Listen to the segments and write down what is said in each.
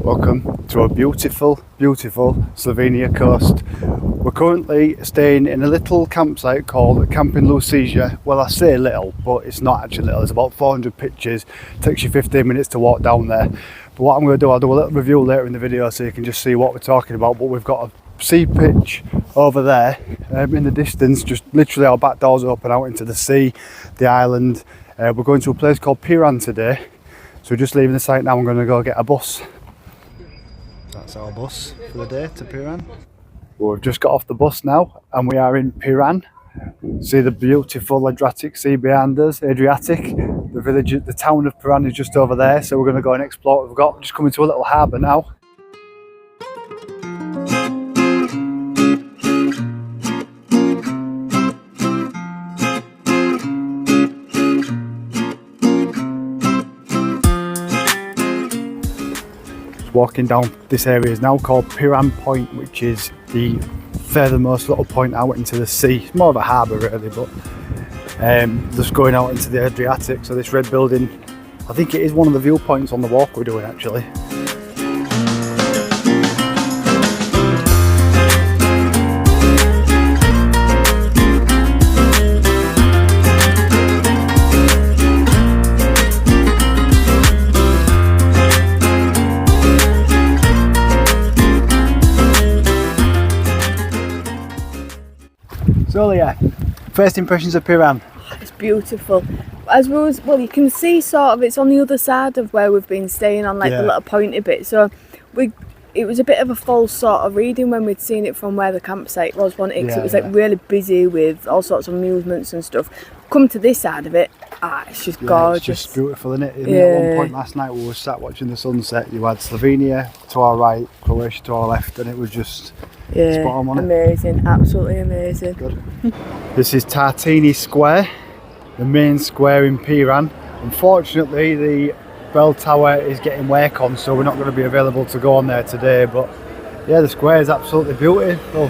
Welcome to a beautiful, beautiful Slovenia coast. We're currently staying in a little campsite called Camping Lucija. Well, I say little, but it's not actually little. It's about 400 pitches. It takes you 15 minutes to walk down there. But what I'm going to do, I'll do a little review later in the video so you can just see what we're talking about. But we've got a sea pitch over there in the distance. Just literally our back doors open out into the sea, the island. We're going to a place called PIRAN today. So we're just leaving the site now. I'm going to go get a bus. That's our bus for the day to PIRAN. Well, we've just got off the bus now and we are in PIRAN. See the beautiful Adriatic Sea behind us, Adriatic. The village, the town of PIRAN is just over there, so we're going to go and explore what we've got. We're just coming to a little harbour now. Walking down this area is now called PIRAN Point, which is the furthermost little point out into the sea. It's more of a harbour really, but just going out into the Adriatic. So this red building, I think it is one of the viewpoints on the walk we're doing actually. So yeah, first impressions of PIRAN. It's beautiful. As well, you can see sort of it's on the other side of where we've been staying on, like the little pointy bit. So it was a bit of a false sort of reading when we'd seen it from where the campsite was, wasn't it? 'Cause it was like really busy with all sorts of amusements and stuff. Come to this side of it, it's just gorgeous. It's just beautiful, isn't it? At one point last night we were sat watching the sunset. You had Slovenia to our right, Croatia to our left, and it was just spot on, wasn't it? Amazing, absolutely amazing. Good. This is Tartini Square, the main square in PIRAN. Unfortunately, the bell tower is getting work on, so we're not going to be available to go on there today. But yeah, the square is absolutely beautiful,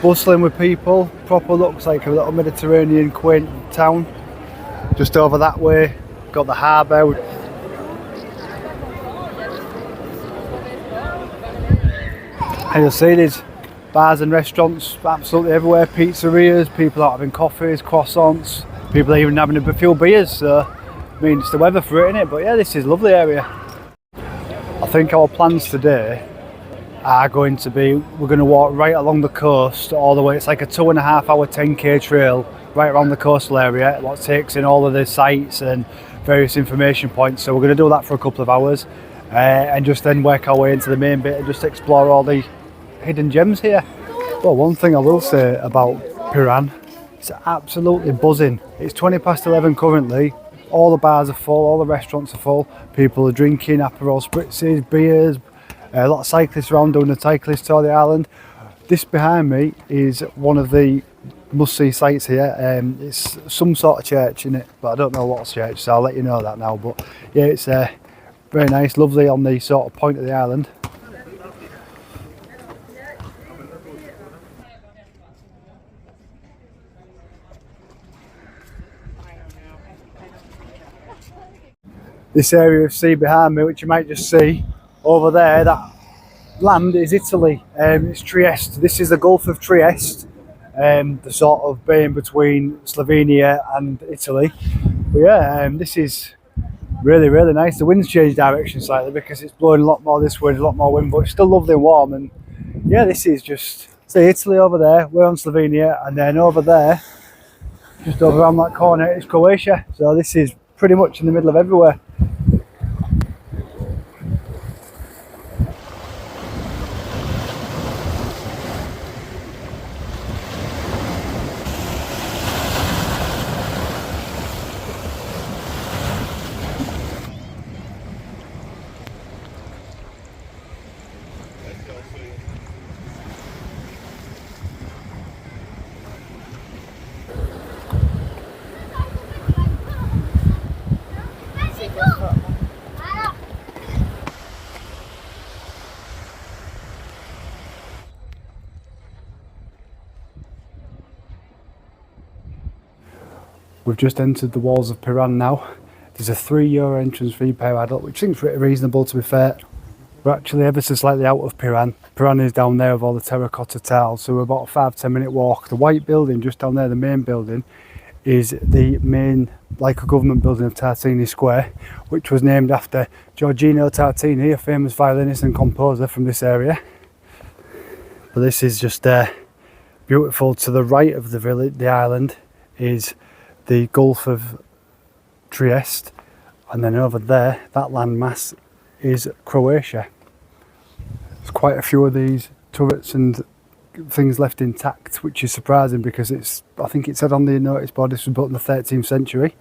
bustling with people. Proper looks like a little Mediterranean quaint town. Just over that way, got the harbour. And you'll see there's bars and restaurants absolutely everywhere, pizzerias, people out having coffees, croissants, people even having a few beers. So I mean, it's the weather for it, innit? But yeah, this is a lovely area. I think our plans today are going to be, we're going to walk right along the coast all the way. It's like a 2.5 hour 10k trail right around the coastal area, what takes in all of the sites and various information points. So we're going to do that for a couple of hours and just then work our way into the main bit and just explore all the hidden gems here. Well, one thing I will say about PIRAN, it's absolutely buzzing. It's 11 currently. All the bars are full, all the restaurants are full. People are drinking Aperol spritzes, beers, a lot of cyclists around doing a cyclist tour of the island. This behind me is one of the must-see sites here. It's some sort of church in it, but I don't know what church, so I'll let you know that now. But yeah, it's very nice, lovely on the sort of point of the island. This area of sea behind me, which you might just see over there, that land is Italy. It's Trieste. This is the Gulf of Trieste, the sort of bay in between Slovenia and Italy. But yeah, this is really, really nice. The wind's changed direction slightly because it's blowing a lot more this way, a lot more wind, but it's still lovely and warm. And yeah, this is just, say Italy over there, we're on Slovenia, and then over there, just over around that corner, is Croatia. So this is pretty much in the middle of everywhere. We've just entered the walls of PIRAN now. There's a €3 entrance fee per adult, which seems pretty reasonable to be fair. We're actually ever so slightly out of PIRAN. PIRAN is down there with all the terracotta tiles, so we're about a 5-10 minute walk. The white building just down there, the main building, is the main, like a government building of Tartini Square, which was named after Giorgino Tartini, a famous violinist and composer from this area. But this is just beautiful. To the right of the village, the island, is the Gulf of Trieste, and then over there, that landmass is Croatia. There's quite a few of these turrets and things left intact, which is surprising because I think it said on the notice board this was built in the 13th century.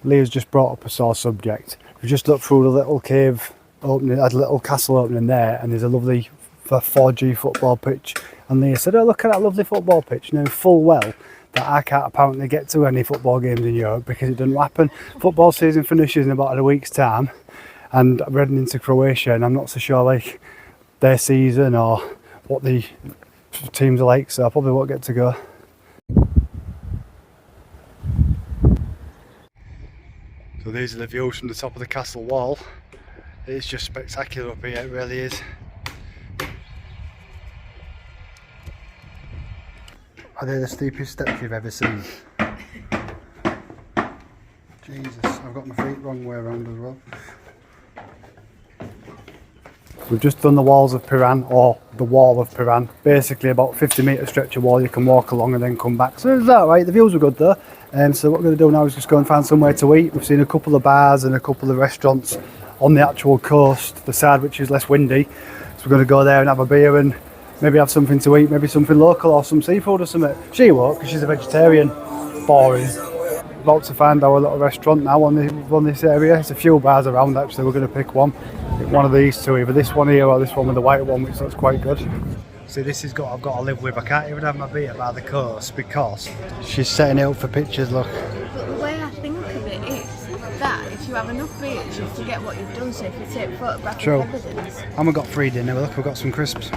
Leah's just brought up a sore subject. We've just looked through the little cave opening, had a little castle opening there, and there's a lovely 4G football pitch. And Leah said, "Oh, look at that lovely football pitch." Now, full well that I can't apparently get to any football games in Europe because it doesn't happen. Football season finishes in about a week's time, and I'm heading into Croatia, and I'm not so sure like their season or what the teams are like, so I probably won't get to go. So these are the views from the top of the castle wall. It's just spectacular up here, it really is. Are they the steepest steps you've ever seen? Jesus, I've got my feet wrong way around as well. We've just done the walls of PIRAN, or the wall of PIRAN. Basically about 50 metre stretch of wall you can walk along and then come back. So is that right? The views were good though. So what we're going to do now is just go and find somewhere to eat. We've seen a couple of bars and a couple of restaurants on the actual coast, the side which is less windy. So we're going to go there and have a beer and maybe have something to eat, maybe something local or some seafood or something. She won't because she's a vegetarian. Boring. About to find our little restaurant now on this area. There's a few bars around actually. We're going to pick one. Pick one of these two, either this one here or this one with the white one, which looks quite good. See, this is I've got to live with. I can't even have my beer by the coast because she's setting it up for pictures, look. But the way I think of it is that if you have enough beers, you forget what you've done, so if you take photographic evidence. And we've got free dinner, look, we've got some crisps.